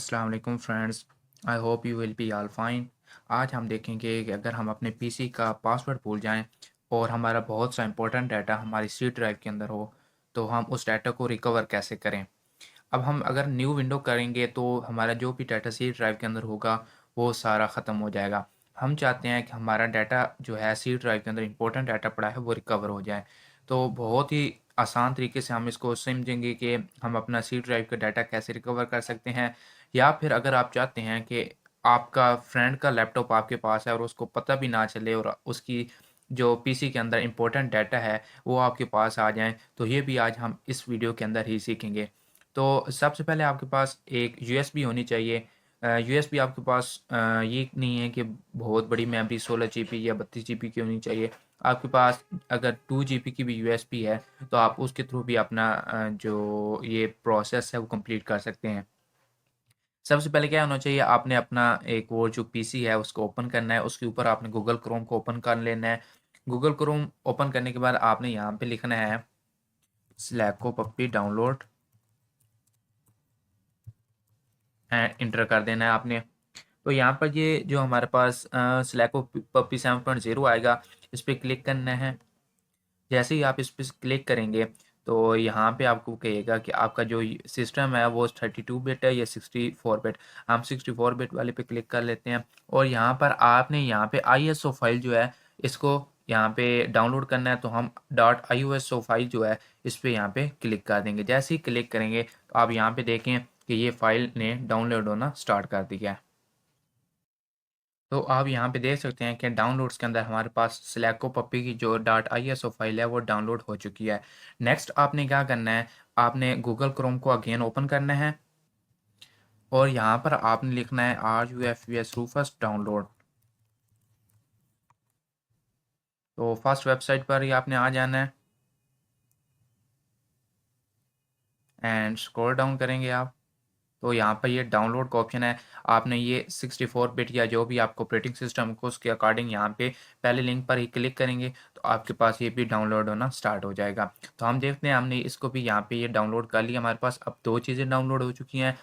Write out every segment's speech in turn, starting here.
अस्सलाम वालेकुम friends. I hope you will be all fine. आज हम देखेंगे कि अगर हम अपने पीसी का पासवर्ड भूल जाएं और हमारा बहुत सा इंपॉर्टेंट डाटा हमारी सी ड्राइव के अंदर हो तो हम उस डाटा को रिकवर कैसे करें। अब हम अगर न्यू विंडो करेंगे तो हमारा जो भी डाटा सी ड्राइव के अंदर होगा वो सारा ख़त्म हो जाएगा। हम चाहते हैं कि हमारा डाटा जो है सी ड्राइव के अंदर इंपॉर्टेंट डाटा पड़ा है वो रिकवर हो जाए। तो बहुत ही आसान तरीके से हम इसको समझेंगे कि हम अपना सी ड्राइव का डाटा कैसे रिकवर कर सकते हैं। या फिर अगर आप चाहते हैं कि आपका फ्रेंड का लैपटॉप आपके पास है और उसको पता भी ना चले और उसकी जो पीसी के अंदर इंपॉर्टेंट डाटा है वो आपके पास आ जाए, तो ये भी आज हम इस वीडियो के अंदर ही सीखेंगे। तो सबसे पहले आपके पास एक यूएसबी होनी चाहिए। यूएसबी आपके पास ये नहीं है कि बहुत बड़ी मेमोरी 16 जीबी या 32 जीबी की होनी चाहिए। आपके पास अगर 2 जीबी की भी यूएसबी है तो आप उसके थ्रू भी अपना जो ये प्रोसेस है वो कंप्लीट कर सकते हैं। सबसे पहले क्या होना चाहिए, आपने अपना एक वो जो पीसी है उसको ओपन करना है, उसके ऊपर आपने गूगल क्रोम को ओपन कर लेना है। गूगल क्रोम ओपन करने के बाद आपने यहाँ पे लिखना है स्लैको पप्पी डाउनलोड एंड इंटर कर देना है आपने। तो यहाँ पर ये जो हमारे पास स्लैको पप्पी 7.0 आएगा, इस पर क्लिक करना है। जैसे ही आप इस पर क्लिक करेंगे तो यहाँ पे आपको कहेगा कि आपका जो सिस्टम है वो 32 बिट है या 64 बिट। हम 64 बिट वाले पे क्लिक कर लेते हैं और यहाँ पर आपने यहाँ पे आईएसओ फाइल जो है इसको यहाँ पे डाउनलोड करना है। तो हम डॉट आईओएसओ फाइल जो है इस पे यहाँ पे क्लिक कर देंगे। जैसे ही क्लिक करेंगे तो आप यहाँ पे देखें कि ये फाइल ने डाउनलोड होना स्टार्ट कर दिया है। तो आप यहाँ पे देख सकते हैं कि डाउनलोड्स के अंदर हमारे पास स्लैको पप्पी की जो डॉट आईएसओ फाइल है वो डाउनलोड हो चुकी है। नेक्स्ट आपने क्या करना है, आपने गूगल क्रोम को अगेन ओपन करना है और यहाँ पर आपने लिखना है RUFUS रूफस डाउनलोड। तो फर्स्ट वेबसाइट पर ही आपने आ जाना है एंड स्क्रॉल डाउन करेंगे आप तो यहाँ पर ये डाउनलोड का ऑप्शन है। आपने ये 64 बिट या जो भी आपको ऑपरेटिंग सिस्टम को उसके अकॉर्डिंग यहाँ पे पहले लिंक पर ही क्लिक करेंगे तो आपके पास ये भी डाउनलोड होना स्टार्ट हो जाएगा। तो हम देखते हैं हमने इसको भी यहाँ पे ये डाउनलोड कर लिया। हमारे पास अब दो चीज़ें डाउनलोड हो चुकी हैं।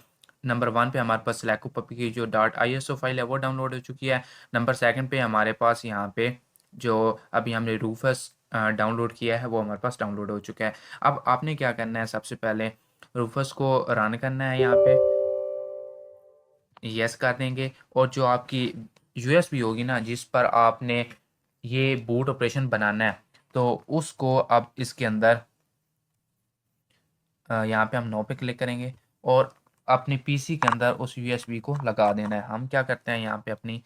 नंबर 1 पे हमारे पास स्लैको पप्पी की जो डॉट आईएसओ फाइल है वो डाउनलोड हो चुकी है। नंबर 2 पे हमारे पास यहाँ पे जो अभी हमने रूफस डाउनलोड किया है वो हमारे पास डाउनलोड हो चुका है। अब आपने क्या करना है, सबसे पहले रूफस को रन करना है, यहाँ पे यस कर देंगे और जो आपकी यूएसबी होगी ना जिस पर आपने ये बूट ऑपरेशन बनाना है तो उसको अब इसके अंदर यहाँ पे हम नो पे क्लिक करेंगे और अपनी पीसी के अंदर उस यूएसबी को लगा देना है। हम क्या करते हैं, यहाँ पे अपनी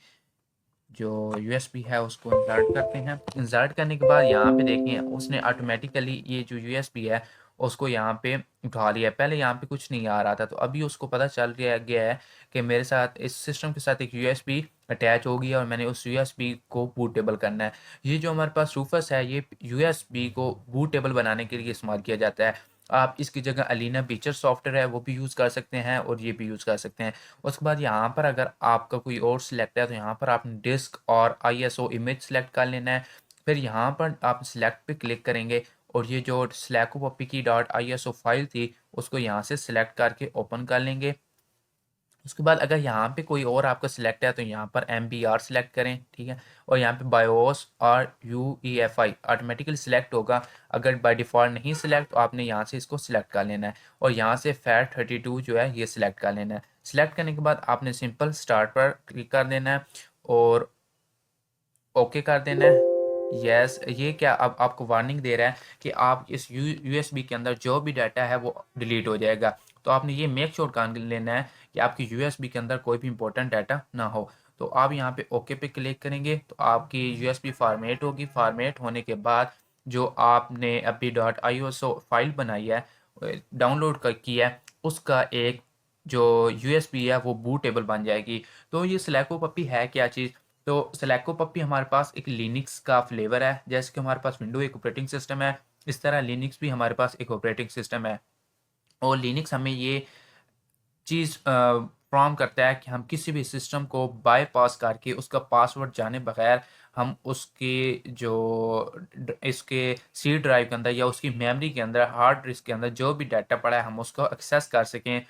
जो यूएसबी है उसको इंसर्ट करते हैं। इंसर्ट करने के बाद यहाँ पे देखें उसने ऑटोमेटिकली ये जो यूएसबी है उसको यहाँ पे उठा लिया है। पहले यहाँ पे कुछ नहीं आ रहा था तो अभी उसको पता चल गया है कि मेरे साथ इस सिस्टम के साथ एक यूएसबी अटैच होगी और मैंने उस यूएसबी को बूटेबल करना है। ये जो हमारे पास रूफस है ये यूएसबी को बूटेबल बनाने के लिए इस्तेमाल किया जाता है। आप इसकी जगह अलीना बीचर सॉफ्टवेयर है वो भी यूज़ कर सकते हैं और ये भी यूज़ कर सकते हैं। उसके बाद यहाँ पर अगर आपका कोई और सिलेक्ट है तो यहाँ पर आपने डिस्क और आईएसओ इमेज सेलेक्ट कर लेना है। फिर यहाँ पर आप सिलेक्ट पे क्लिक करेंगे और ये जो स्लैको पप्पी की डॉट आईएसओ फाइल थी उसको यहाँ से सिलेक्ट करके ओपन कर लेंगे। उसके बाद अगर यहाँ पे कोई और आपका सिलेक्ट है तो यहाँ पर MBR सिलेक्ट करें, ठीक है। और यहाँ पे बायोस और UEFI ऑटोमेटिकली सिलेक्ट होगा। अगर बाय डिफ़ॉल्ट नहीं सिलेक्ट तो आपने यहाँ से इसको सिलेक्ट कर लेना है और यहाँ से FAT32 जो है ये सिलेक्ट कर लेना है। सिलेक्ट करने के बाद आपने सिंपल स्टार्ट पर क्लिक कर देना है और ओके कर देना है। यस, ये क्या अब आपको वार्निंग दे रहा है कि आप इस यूएसबी के अंदर जो भी डाटा है वो डिलीट हो जाएगा। तो आपने ये मेक श्योर कर लेना है कि आपकी यूएसबी के अंदर कोई भी इंपॉर्टेंट डाटा ना हो। तो आप यहाँ पे ओके पे क्लिक करेंगे तो आपकी यूएसबी फॉर्मेट होगी। फॉर्मेट होने के बाद जो आपने अभी डॉट आईओएसओ फाइल बनाई है, डाउनलोड कर किया है, उसका एक जो यूएसबी है वो बूटेबल बन जाएगी। तो ये स्लैको पप्पी है क्या चीज़, तो स्लैको पप्पी हमारे पास एक लिनक्स का फ्लेवर है। जैसे कि हमारे पास विंडो एक ऑपरेटिंग सिस्टम है, इस तरह लिनक्स भी हमारे पास एक ऑपरेटिंग सिस्टम है। और लिनक्स हमें ये चीज़ फ्रॉम करता है कि हम किसी भी सिस्टम को बाईपास करके उसका पासवर्ड जाने बगैर हम उसके जो इसके सी ड्राइव के अंदर या उसकी मेमोरी के अंदर हार्ड डिस्क के अंदर जो भी डाटा पड़ा है हम उसको एक्सेस कर सकें।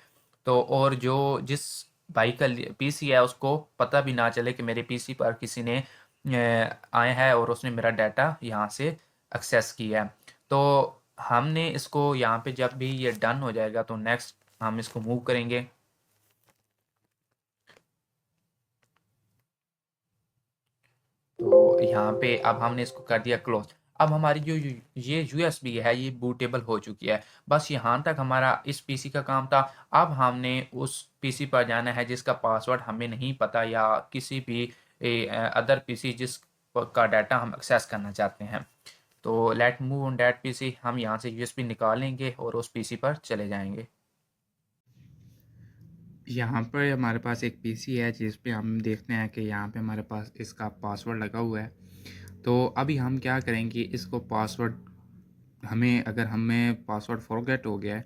तो और जो जिस भाई का पीसी है उसको पता भी ना चले कि मेरे पीसी पर किसी ने आए हैं और उसने मेरा डाटा यहाँ से एक्सेस किया है। तो हमने इसको यहाँ पे जब भी ये डन हो जाएगा तो नेक्स्ट हम इसको मूव करेंगे। तो यहाँ पे अब हमने इसको कर दिया क्लोज। अब हमारी जो ये यूएसबी है ये बूटेबल हो चुकी है। बस यहाँ तक हमारा इस पीसी का काम था। अब हमने उस पीसी पर जाना है जिसका पासवर्ड हमें नहीं पता, या किसी भी अदर पीसी जिस का डाटा हम एक्सेस करना चाहते हैं। तो let move on that PC. हम यहाँ से यूएसबी निकालेंगे और उस पीसी पर चले जाएंगे। यहाँ पर हमारे पास एक पीसी है जिस पे हम देखते हैं कि यहाँ पे हमारे पास इसका पासवर्ड लगा हुआ है। तो अभी हम क्या करेंगे, इसको पासवर्ड अगर हमें पासवर्ड फॉरगेट हो गया है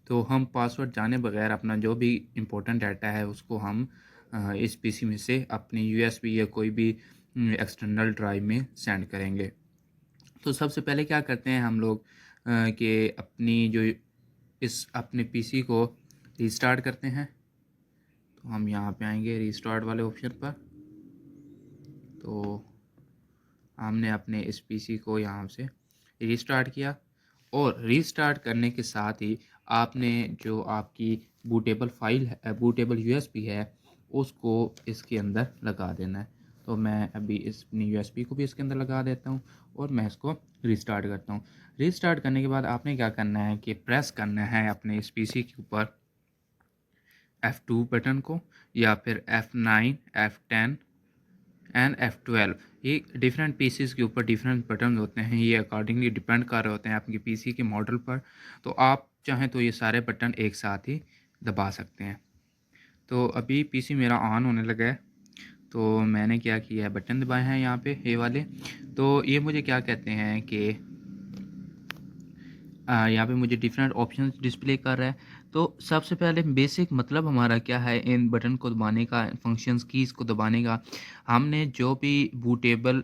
तो हम पासवर्ड जाने बगैर अपना जो भी इम्पोर्टेंट डाटा है उसको हम इस पीसी में से अपनी यूएसबी या कोई भी एक्सटर्नल ड्राइव में सेंड करेंगे। तो सबसे पहले क्या करते हैं हम लोग कि अपने पीसी को रीस्टार्ट करते हैं। तो हम यहाँ पे आएंगे रीस्टार्ट वाले ऑप्शन पर। तो हमने अपने इस पीसी को यहाँ से रीस्टार्ट किया, और रीस्टार्ट करने के साथ ही आपने जो आपकी बूटेबल फाइल है, बूटेबल यूएसबी है, उसको इसके अंदर लगा देना है। तो मैं अभी अपनी यूएसबी को भी इसके अंदर लगा देता हूँ और मैं इसको रीस्टार्ट करता हूँ। रीस्टार्ट करने के बाद आपने क्या करना है कि प्रेस करना है अपने इस पीसी के ऊपर F2 बटन को, या फिर F9, F10 एंड F12। ये डिफरेंट पीसीज के ऊपर डिफरेंट बटन होते हैं, ये अकॉर्डिंगली डिपेंड कर रहे होते हैं आपके पीसी के मॉडल पर। तो आप चाहें तो ये सारे बटन एक साथ ही दबा सकते हैं। तो अभी पीसी मेरा ऑन होने लगा है, तो मैंने क्या किया है, बटन दबाए हैं यहाँ पे ये वाले। तो ये मुझे क्या कहते हैं कि यहाँ पे मुझे डिफरेंट ऑप्शंस डिस्प्ले कर रहा है। तो सबसे पहले बेसिक मतलब हमारा क्या है इन बटन को दबाने का, फंक्शंस कीज़ को दबाने का। हमने जो भी बूटेबल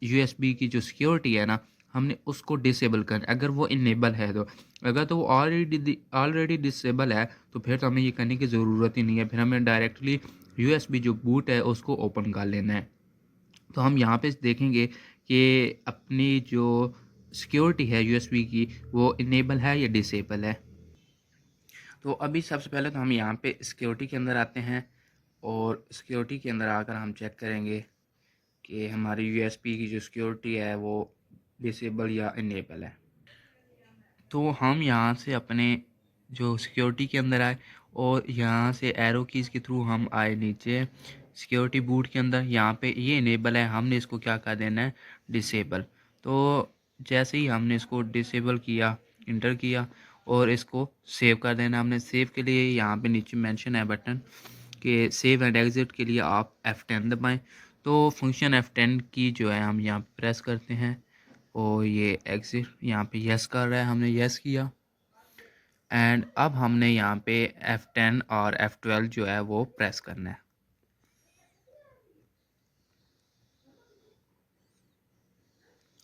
यूएसबी की जो सिक्योरिटी है ना, हमने उसको डिसेबल करना है अगर वो इनेबल है। तो अगर तो वो ऑलरेडी डिसेबल है तो फिर तो हमें ये करने की ज़रूरत ही नहीं है, फिर हमें डायरेक्टली यूएसबी जो बूट है उसको ओपन कर लेना है। तो हम यहाँ पे देखेंगे कि अपनी जो सिक्योरिटी है यूएसबी की वो इनेबल है या डिसेबल है। तो अभी सबसे पहले तो हम यहाँ पे सिक्योरिटी के अंदर आते हैं, और सिक्योरिटी के अंदर आकर हम चेक करेंगे कि हमारी यूएसबी की जो सिक्योरिटी है वो डिसेबल या इनेबल है। तो हम यहाँ से अपने जो सिक्योरिटी के अंदर आए, और यहाँ से एरो कीज़ के थ्रू हम आए नीचे सिक्योरिटी बूट के अंदर। यहाँ पे ये इनेबल है, हमने इसको क्या कर देना है, डिसेबल। तो जैसे ही हमने इसको डिसेबल किया, इंटर किया, और इसको सेव कर देना हमने। सेव के लिए यहाँ पे नीचे मेंशन है बटन कि सेव एंड एग्ज़िट के लिए आप F10 दबाएं। तो फंक्शन F10 की जो है हम यहाँ प्रेस करते हैं, और ये एग्ज़िट यहाँ पे यस कर रहा है, हमने यस किया। एंड अब हमने यहाँ पे F10 और F12 जो है वो प्रेस करना है।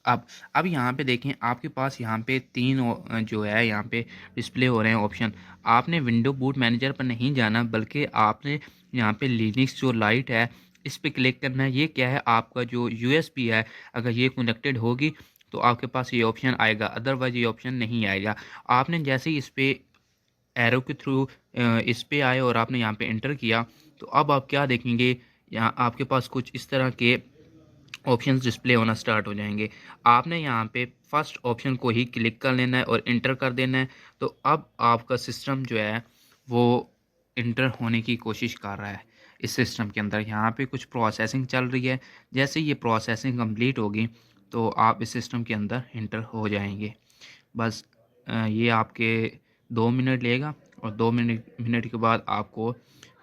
अब यहाँ पे देखें, आपके पास यहाँ पे तीन जो है यहाँ पे डिस्प्ले हो रहे हैं ऑप्शन। आपने विंडो बूट मैनेजर पर नहीं जाना, बल्कि आपने यहाँ पे लिनक्स जो लाइट है इस पे क्लिक करना है। ये क्या है, आपका जो यूएसबी है अगर ये कनेक्टेड होगी तो आपके पास ये ऑप्शन आएगा, अदरवाइज ये ऑप्शन नहीं आएगा। आपने जैसे ही इस पे एरो के थ्रू इस पे आए और आपने यहाँ पे एंटर किया, तो अब आप क्या देखेंगे, यहाँ आपके पास कुछ इस तरह के ऑप्शंस डिस्प्ले होना स्टार्ट हो जाएंगे। आपने यहाँ पे फर्स्ट ऑप्शन को ही क्लिक कर लेना है और इंटर कर देना है। तो अब आपका सिस्टम जो है वो इंटर होने की कोशिश कर रहा है इस सिस्टम के अंदर। यहाँ पे कुछ प्रोसेसिंग चल रही है, जैसे ये प्रोसेसिंग कंप्लीट होगी तो आप इस सिस्टम के अंदर इंटर हो जाएंगे। बस ये आपके 2 मिनट लेगा, और 2 मिनट के बाद आपको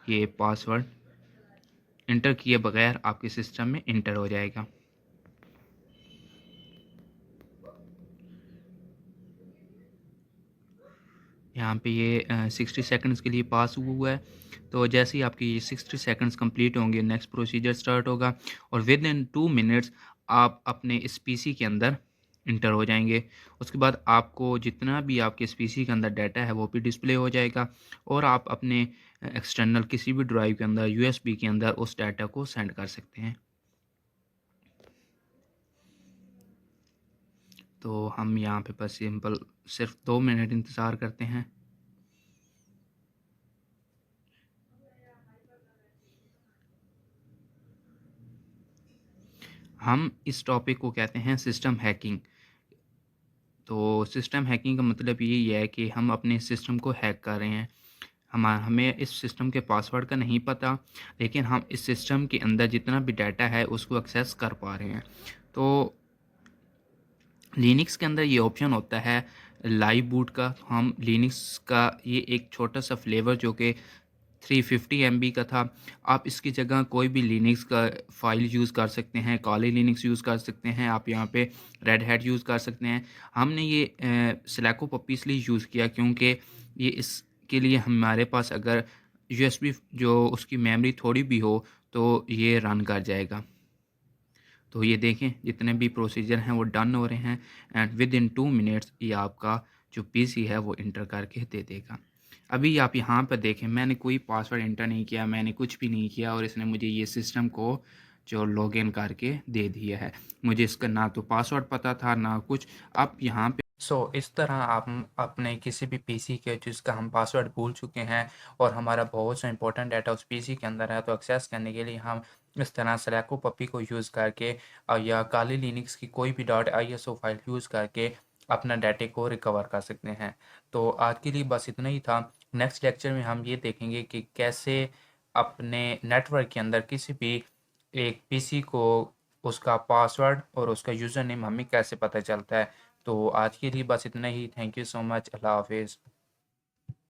ये पासवर्ड इंटर किए बगैर आपके सिस्टम में इंटर हो जाएगा। यहाँ पे ये 60 सेकंड्स के लिए पास हुआ है। तो जैसे ही आपकी ये 60 सेकंड्स कंप्लीट होंगे, नेक्स्ट प्रोसीजर स्टार्ट होगा, और विद इन 2 मिनट्स आप अपने इस पीसी के अंदर इंटर हो जाएंगे। उसके बाद आपको जितना भी आपके इस पीसी के अंदर डाटा है वो भी डिस्प्ले हो जाएगा और आप अपने एक्सटर्नल किसी भी ड्राइव के अंदर यूएसबी के अंदर उस डाटा को सेंड कर सकते हैं। तो हम यहाँ पे बस सिंपल सिर्फ 2 मिनट इंतज़ार करते हैं। हम इस टॉपिक को कहते हैं सिस्टम हैकिंग। तो सिस्टम हैकिंग का मतलब यही है कि हम अपने सिस्टम को हैक कर रहे हैं। हमें इस सिस्टम के पासवर्ड का नहीं पता, लेकिन हम इस सिस्टम के अंदर जितना भी डाटा है उसको एक्सेस कर पा रहे हैं। तो लिनक्स के अंदर ये ऑप्शन होता है लाइव बूट का। हम लिनक्स का ये एक छोटा सा फ्लेवर जो कि 350 MB का था, आप इसकी जगह कोई भी लिनक्स का फाइल यूज़ कर सकते हैं। काली लिनक्स यूज़ कर सकते हैं, आप यहाँ पे रेड हैट यूज़ कर सकते हैं। हमने ये स्लैको पप्पी इसलिए यूज़ किया क्योंकि ये इसके लिए हमारे पास अगर यूएसबी जो उसकी मेमोरी थोड़ी भी हो तो ये रन कर जाएगा। तो ये देखें जितने भी प्रोसीजर हैं वो डन हो रहे हैं एंड विद इन 2 मिनट्स ये आपका जो पीसी है वो इंटर करके दे देगा। अभी आप यहाँ पर देखें, मैंने कोई पासवर्ड इंटर नहीं किया, मैंने कुछ भी नहीं किया और इसने मुझे ये सिस्टम को जो लॉगिन करके दे दिया है। मुझे इसका ना तो पासवर्ड पता था ना कुछ। आप यहाँ पे इस तरह आप अपने किसी भी पीसी के जिसका हम पासवर्ड भूल चुके हैं और हमारा बहुत सा इंपॉर्टेंट डाटा उस पीसी के अंदर है, तो एक्सेस करने के लिए हम इस तरह स्लैको पप्पी को यूज़ करके या काली लिनक्स की कोई भी .iso फाइल यूज़ करके अपना डाटे को रिकवर कर सकते हैं। तो आज के लिए बस इतना ही था। नेक्स्ट लेक्चर में हम ये देखेंगे कि कैसे अपने नेटवर्क के अंदर किसी भी एक पीसी को उसका पासवर्ड और उसका यूज़र नेम हमें कैसे पता चलता है। तो आज के लिए बस इतना ही। Thank you so much. अल्लाह हाफिज़।